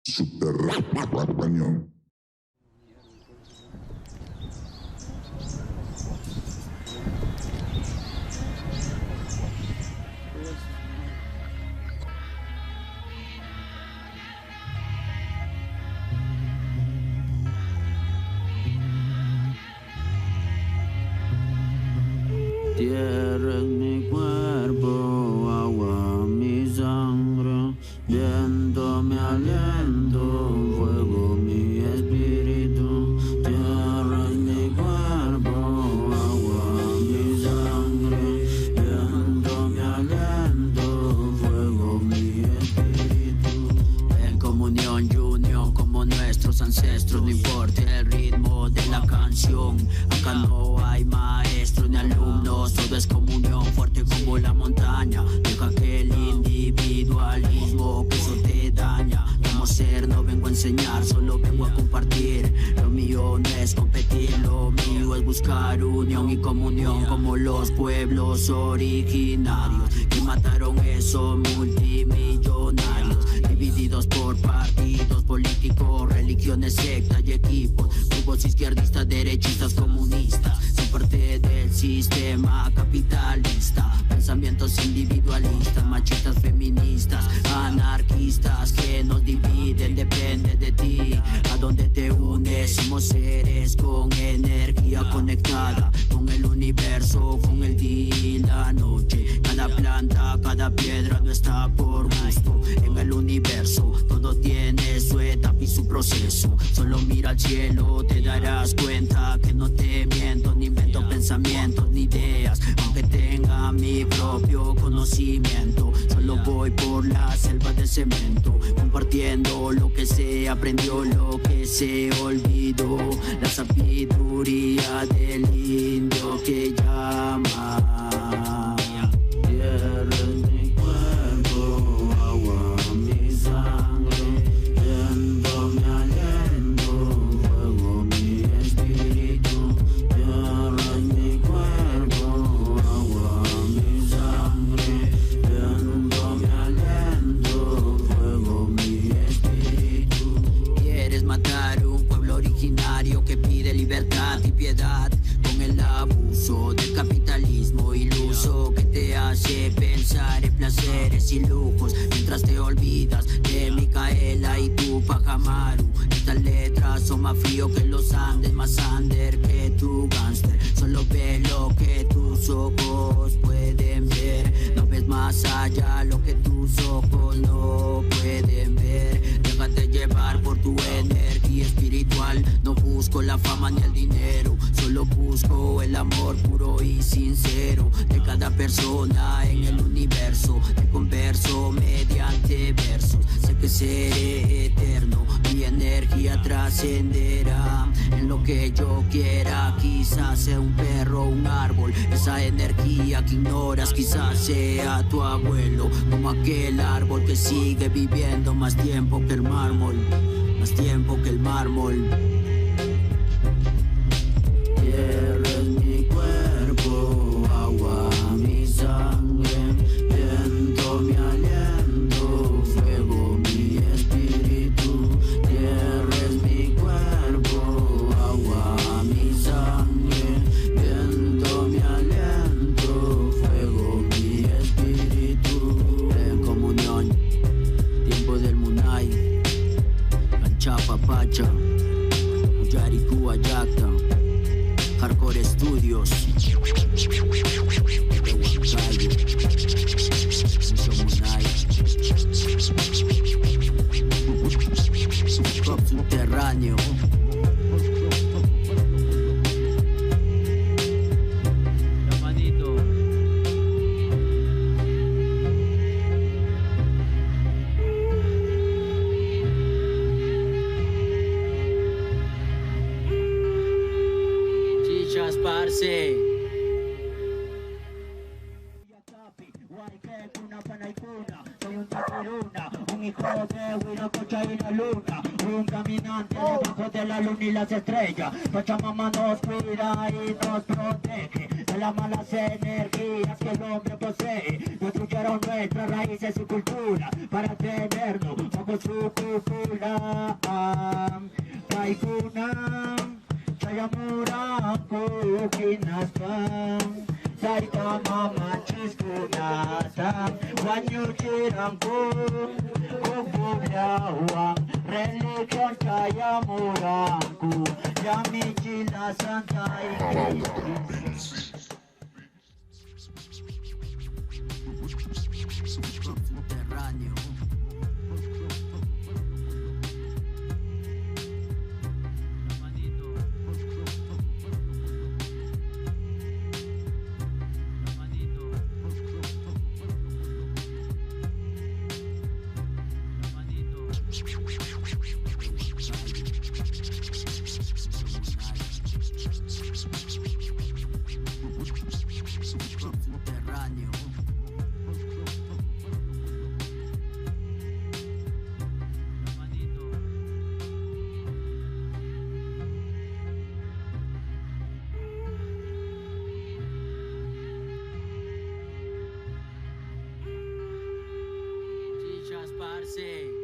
Subterráneo. Tierra es mi cuerpo, agua mi sangre, viento mi aliento, fuego mi espíritu. Tierra es mi cuerpo, agua mi sangre, viento mi aliento, fuego mi espíritu. En comunión y unión como nuestros ancestros, no importa el ritmo de la canción. Acá no hay maestros ni alumnos, todo es comunión fuerte como la montaña. Deja que el individualismo que eso te daña. Como ser no vengo a enseñar, solo vengo a compartir. Lo mío no es competir, lo mío es buscar unión y comunión como los pueblos originarios que mataron esos multimillonarios, divididos por partidos políticos, religiones, sectas y equipos, grupos izquierdistas, derechistas, comunistas. Son parte del sistema capitalista, pensamientos individualistas, machistas, feministas, anarquistas que nos dividen. Depende de ti a dónde te unes. Somos seres con energía conectada con el universo, con el día y la noche. Cada planta, cada piedra no está por gusto. En el universo todo tiene su etapa y su proceso. Solo mira al cielo, te darás cuenta que no te miento, ni invento pensamientos ni ideas, aunque tenga mi propio conocimiento. Solo voy por la selva de cemento, compartiendo lo que se aprendió, lo que se olvidó, la sabiduría del indio que llama. Tierra es mi cuerpo, agua mi sangre, viento mi aliento, fuego mi espíritu. Tierra es mi cuerpo, agua mi sangre, viento mi aliento, fuego mi espíritu. Quieres matar un pueblo originario que pide libertad y piedad con el abuso del capitalismo iluso que te hace pensar en placeres y lujos mientras te olvidas de Micaela y Tupac Amaru. Estas letras son más frío que los Andes, más under que tu gangster. Solo ve lo que tus ojos pueden ver, no ves más allá lo que tus ojos no pueden ver. Déjate llevar por tu energía espiritual, no busco la fama ni el dinero, solo busco el amor puro y sincero de cada persona en el universo. Te converso mediante versos, sé que seré eterno, mi energía trascenderá en lo que yo quiera. Quizás sea un perro o un árbol, esa energía que ignoras quizás sea tu abuelo, como aquel árbol que sigue viviendo más tiempo que el mármol, más tiempo que el mármol. Tierra es mi cuerpo, agua mi sangre, viento mi aliento, fuego mi espíritu. Tierra es mi cuerpo, agua mi sangre, viento mi aliento, fuego mi espíritu. En comunión, tiempo del Munay, Canchapa Pacha, Uyariku Ayacta, Hardcore Studios, Pop Subterráneo. La manito. Chichas, parce. Soy un tapiruna, un hijo de Huiro con noche y la luna, un caminante debajo de la luna y las estrellas. Pachamama nos cuida y nos protege de las malas energías que el hombre posee. Destruyeron nuestras raíces y cultura para tenernos bajo su cúpula. Taikunam, Chayamuraku, Kinasam, Saitama Machiskunasam, Wanyuchiranku, Kukubyawang, Religion Chayamuranku, Yamichila Santa Iglesia. Subterráneo. Subterráneo. Chichas, parce.